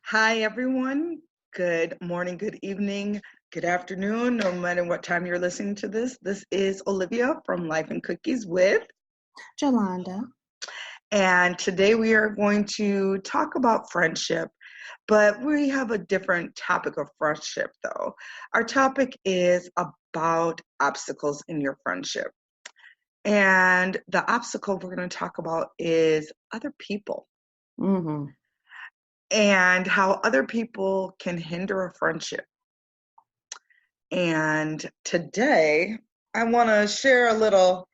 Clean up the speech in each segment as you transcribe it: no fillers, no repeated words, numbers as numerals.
Hi, everyone. Good morning, good evening, good afternoon, no matter what time you're listening to this. This is Olivia from Life and Cookies with Jolanda. And today we are going to talk about friendship, but we have a different topic of friendship, though. Our topic is about obstacles in your friendship. And the obstacle we're going to talk about is other people. Mm-hmm. And how other people can hinder a friendship. And today I want to share a little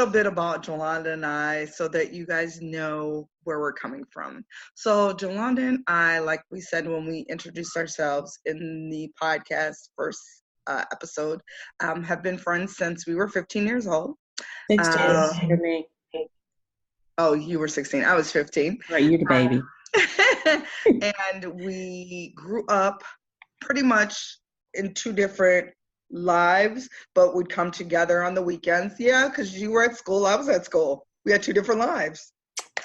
bit about Jolanda and I so that you guys know where we're coming from. So Jolanda and I, like we said when we introduced ourselves in the podcast first episode, have been friends since we were 15 years old. 16 for me. Oh, you were 16. I was 15. Right, you the baby. And we grew up pretty much in two different lives, but would come together on the weekends. Yeah, because you were at school, I was at school. We had two different lives.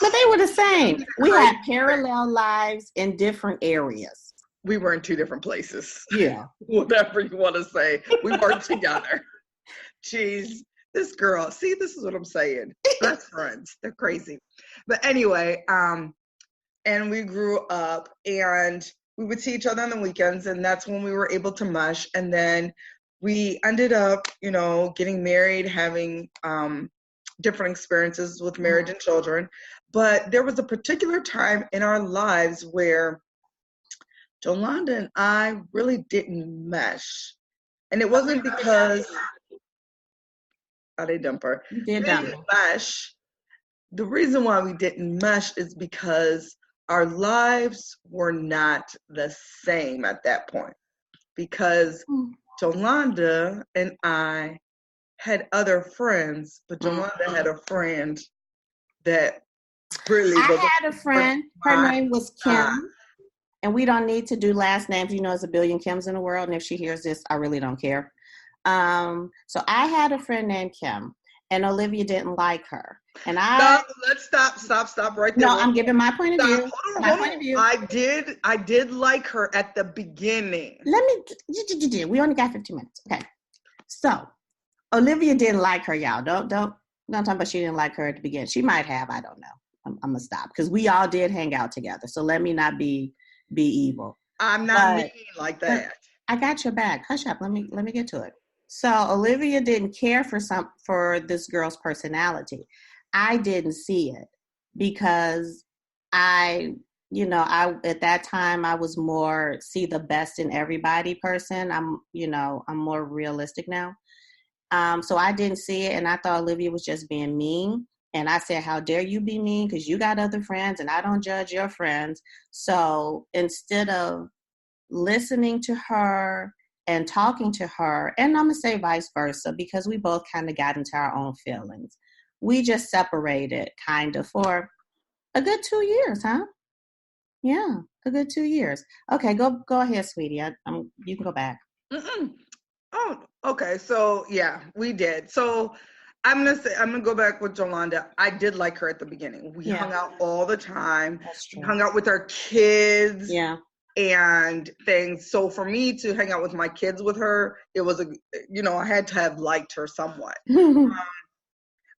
But they were the same. We had parallel lives in different areas. We were in two different places. Yeah. Whatever you want to say. We weren't together. Jeez, this girl. See, this is what I'm saying. Best friends. They're crazy. But anyway, and we grew up and we would see each other on the weekends, and that's when we were able to mesh. And then we ended up, getting married, having different experiences with marriage and children. But there was a particular time in our lives where Jolanda and I really didn't mesh. And it wasn't because I didn't dump her. You did dump her. Mesh. The reason why we didn't mesh is because our lives were not the same at that point, because Jolanda and I had other friends, but Jolanda had a friend that really was. I had a friend. Her name was Kim, and we don't need to do last names. There's a billion Kims in the world, and if she hears this, I really don't care. So I had a friend named Kim, and Olivia didn't like her. And let's stop right there. No, I'm giving my point of view. Point of view. I did like her at the beginning. We only got 15 minutes. Okay. So Olivia didn't like her, y'all. Don't talk about she didn't like her at the beginning. She might have, I don't know. I'm gonna stop because we all did hang out together. So let me not be evil. I'm not mean like that. I got your back. Hush up. Let me get to it. So Olivia didn't care for this girl's personality. I didn't see it because I at that time I was more see the best in everybody person. I'm more realistic now. So I didn't see it, and I thought Olivia was just being mean. And I said, how dare you be mean? Because you got other friends, and I don't judge your friends. So instead of listening to her and talking to her, and I'm going to say vice versa, because we both kind of got into our own feelings. We just separated kind of for a good 2 years, huh? Yeah, a good 2 years. Okay, go ahead, sweetie. You can go back. Oh, okay. So yeah, we did. So I'm gonna go back with Jolanda. I did like her at the beginning. We hung out all the time. That's true. We hung out with our kids. Yeah. And things. So for me to hang out with my kids with her, it was I had to have liked her somewhat.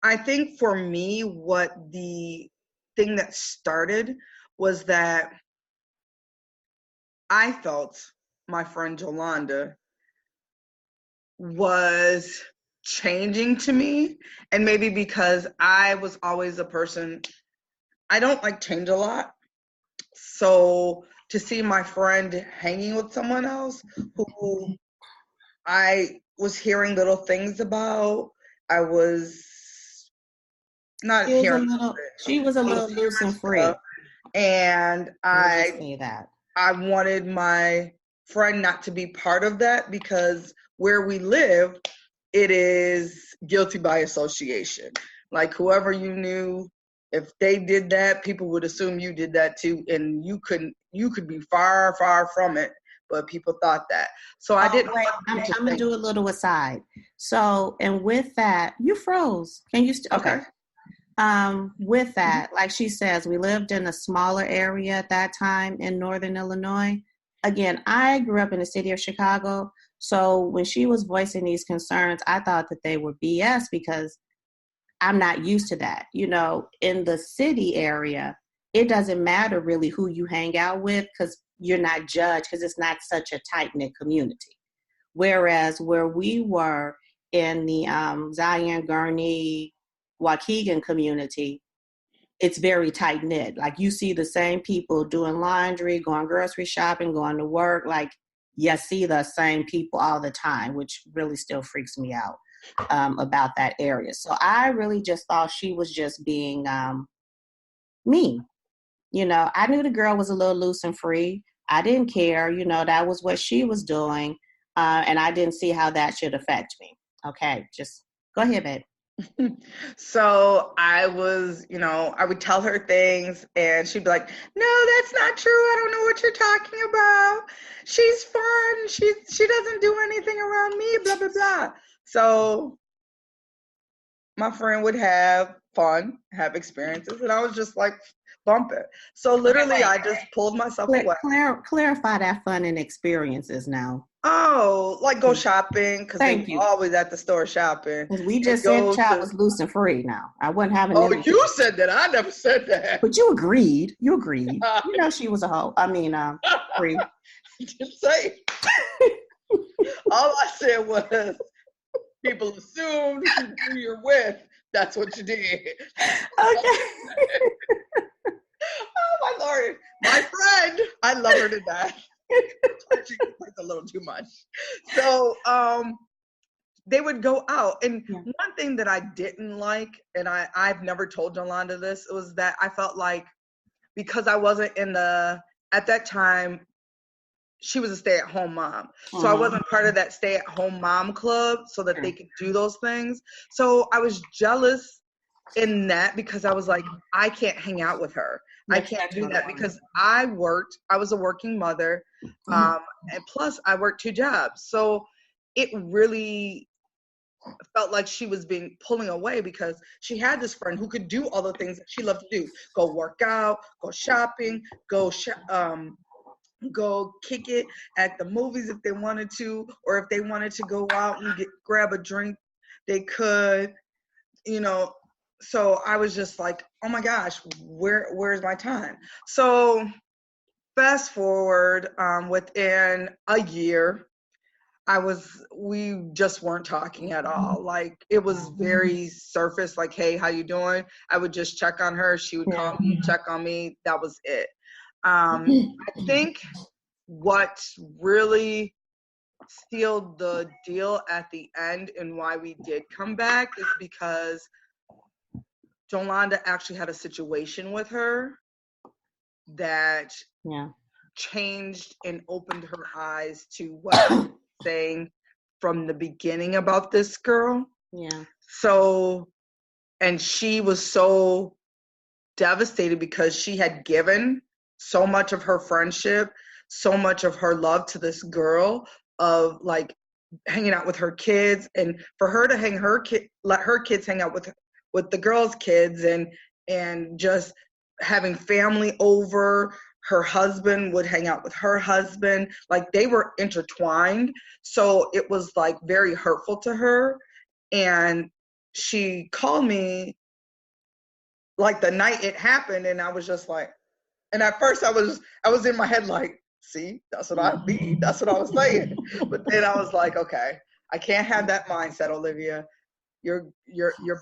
I think for me, what the thing that started was that I felt my friend Jolanda was changing to me, and maybe because I was always a person, I don't like change a lot. So to see my friend hanging with someone else who I was hearing little things about, I was not hearing. She was a little loose and free. And I wanted my friend not to be part of that, because where we live, it is guilty by association. Like whoever you knew, if they did that, people would assume you did that too, and you could be far, far from it, but people thought that. So I didn't. Wait, I'm gonna do a little aside. So, and with that, you froze. Can you? Okay. With that, like she says, we lived in a smaller area at that time in Northern Illinois. Again, I grew up in the city of Chicago. So when she was voicing these concerns, I thought that they were BS because I'm not used to that. You know, in the city area, it doesn't matter really who you hang out with because you're not judged because it's not such a tight-knit community. Whereas where we were in the Zion, Gurney, Waukegan community, it's very tight knit. Like you see the same people doing laundry, going grocery shopping, going to work. Like you see the same people all the time, which really still freaks me out about that area. So I really just thought she was just being mean. You know, I knew the girl was a little loose and free. I didn't care. You know, that was what she was doing. And I didn't see how that should affect me. Okay, just go ahead, babe. So I was, I would tell her things and she'd be like, no, that's not true. I don't know what you're talking about. She's fun. She doesn't do anything around me, blah, blah, blah. So my friend would have fun, have experiences, and I was just like, bump it. So literally I just pulled myself away. Clarify that fun and experiences now. Oh, like go shopping because they were always at the store shopping. We just said child was loose and free now. I wasn't having. Oh, you said that. I never said that. But you agreed. You agreed. You know she was a hoe. I mean, free. Just say. All I said was people assumed who you're with. That's what you did. Okay. Oh my Lord, my friend. I love her to death. She plays a little too much. So they would go out. And one thing that I didn't like, and I've never told Yolanda this, was that I felt like because I wasn't at that time, she was a stay-at-home mom. So I wasn't part of that stay-at-home mom club so that they could do those things. So I was jealous in that because I was like, I can't hang out with her. I can't do that because I worked. I was a working mother, and plus I worked 2 jobs. So it really felt like she was pulling away because she had this friend who could do all the things that she loved to do: go work out, go shopping, go kick it at the movies if they wanted to, or if they wanted to go out and grab a drink, they could. So I was just like, oh my gosh, where's my time? So fast forward, within a year, we just weren't talking at all. Like it was very surface, like, hey, how you doing? I would just check on her. She would call me, check on me. That was it. I think what really sealed the deal at the end and why we did come back is because Jolanda actually had a situation with her that changed and opened her eyes to what I was saying from the beginning about this girl. Yeah. So, and she was so devastated because she had given so much of her friendship, so much of her love to this girl, of like hanging out with her kids, and for her to let her kids hang out with the girls' kids, and just having family over. Her husband would hang out with her husband. Like they were intertwined. So it was like very hurtful to her. And she called me like the night it happened. And I was just like, and at first I was in my head like, see, that's what I mean. That's what I was saying. But then I was like, okay, I can't have that mindset, Olivia. Your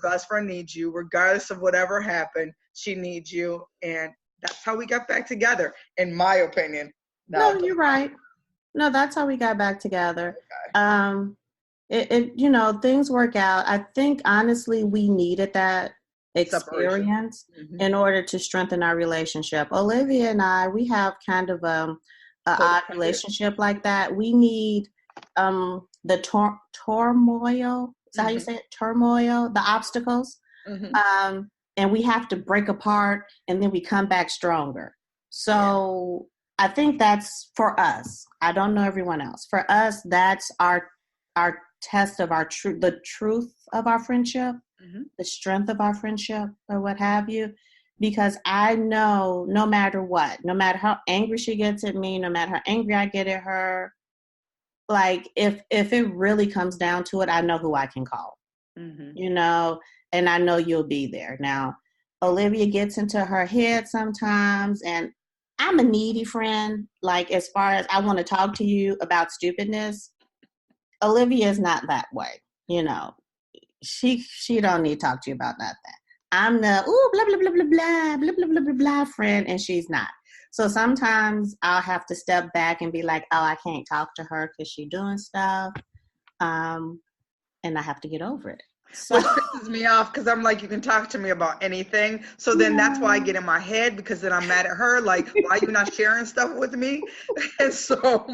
best friend needs you, regardless of whatever happened. She needs you, and that's how we got back together, in my opinion. No, you're right. No, that's how we got back together. Okay. Things work out. I think honestly, we needed that experience in order to strengthen our relationship. Olivia and I, we have kind of an odd relationship like that. We need the turmoil. Is that how you say it? Turmoil, the obstacles. And we have to break apart and then we come back stronger. So I think that's for us. I don't know everyone else. For us, that's our test of the truth of our friendship. the strength of our friendship or what have you. Because I know no matter what, no matter how angry she gets at me, no matter how angry I get at her, like if it really comes down to it, I know who I can call, you know, and I know you'll be there. Now, Olivia gets into her head sometimes, and I'm a needy friend. Like, as far as I want to talk to you about stupidness, Olivia is not that way, you know. She don't need to talk to you about nothing. I'm the blah blah blah blah blah blah blah blah blah blah friend, and she's not. So sometimes I'll have to step back and be like, oh, I can't talk to her because she's doing stuff, and I have to get over it. So, which pisses me off because I'm like, you can talk to me about anything. So then that's why I get in my head, because then I'm mad at her. Like, why are you not sharing stuff with me? And so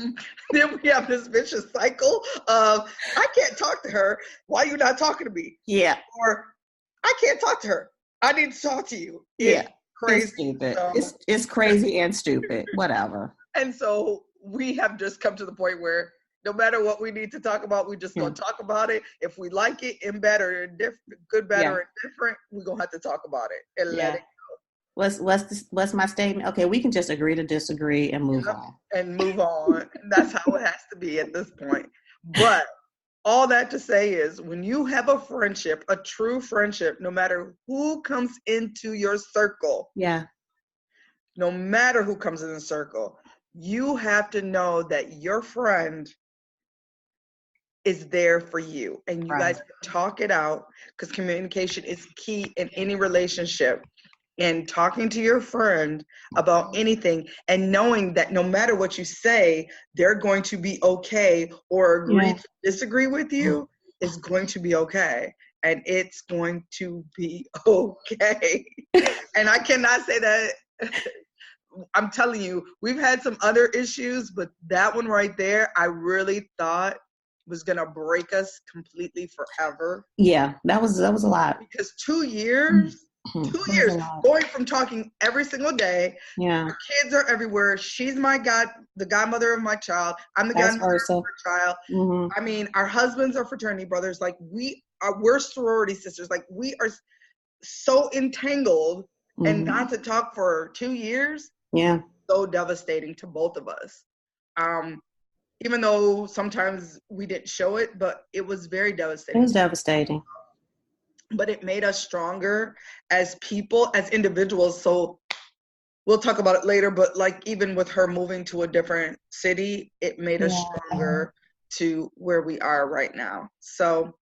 then we have this vicious cycle of, I can't talk to her. Why are you not talking to me? Yeah. Or I can't talk to her. I need to talk to you. Yeah. It's crazy. It's stupid. So, it's crazy and stupid. Whatever. And so we have just come to the point where no matter what we need to talk about, we just gonna talk about it. If we like it, in bad or indifferent, good, bad, or indifferent, we're gonna have to talk about it and let it go. What's my statement? Okay, we can just agree to disagree and move on. And move on. And that's how it has to be at this point. But all that to say is, when you have a friendship, a true friendship, no matter who comes into your circle, no matter who comes in the circle, you have to know that your friend is there for you, and you guys can talk it out, because communication is key in any relationship. And talking to your friend about anything, and knowing that no matter what you say, they're going to be okay, or agree to disagree with you, is going to be okay. And it's going to be okay. And I cannot say that. I'm telling you, we've had some other issues, but that one right there, I really thought was gonna break us completely forever. Yeah, that was a lot. Because 2 years, 2 years, going from talking every single day. Our kids are everywhere. She's the godmother of my child. I'm the godmother of her child. I mean, our husbands are fraternity brothers. Like, we're sorority sisters. Like, we are so entangled, and not to talk for 2 years. So devastating to both of us. Even though sometimes we didn't show it, but it was very devastating. It was devastating. But it made us stronger as people, as individuals. So we'll talk about it later, but like, even with her moving to a different city, it made us stronger to where we are right now. So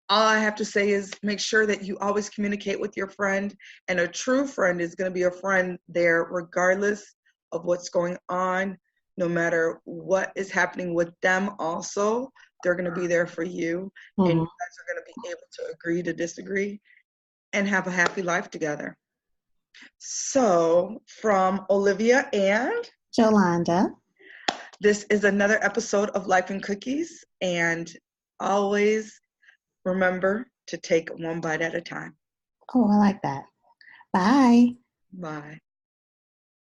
all I have to say is, make sure that you always communicate with your friend. And a true friend is going to be a friend there regardless of what's going on, no matter what is happening with them. Also, they're going to be there for you, and you guys are going to be able to agree to disagree and have a happy life together. So, from Olivia and Jolanda, this is another episode of Life and Cookies, and always remember to take one bite at a time. Oh, I like that. Bye. Bye.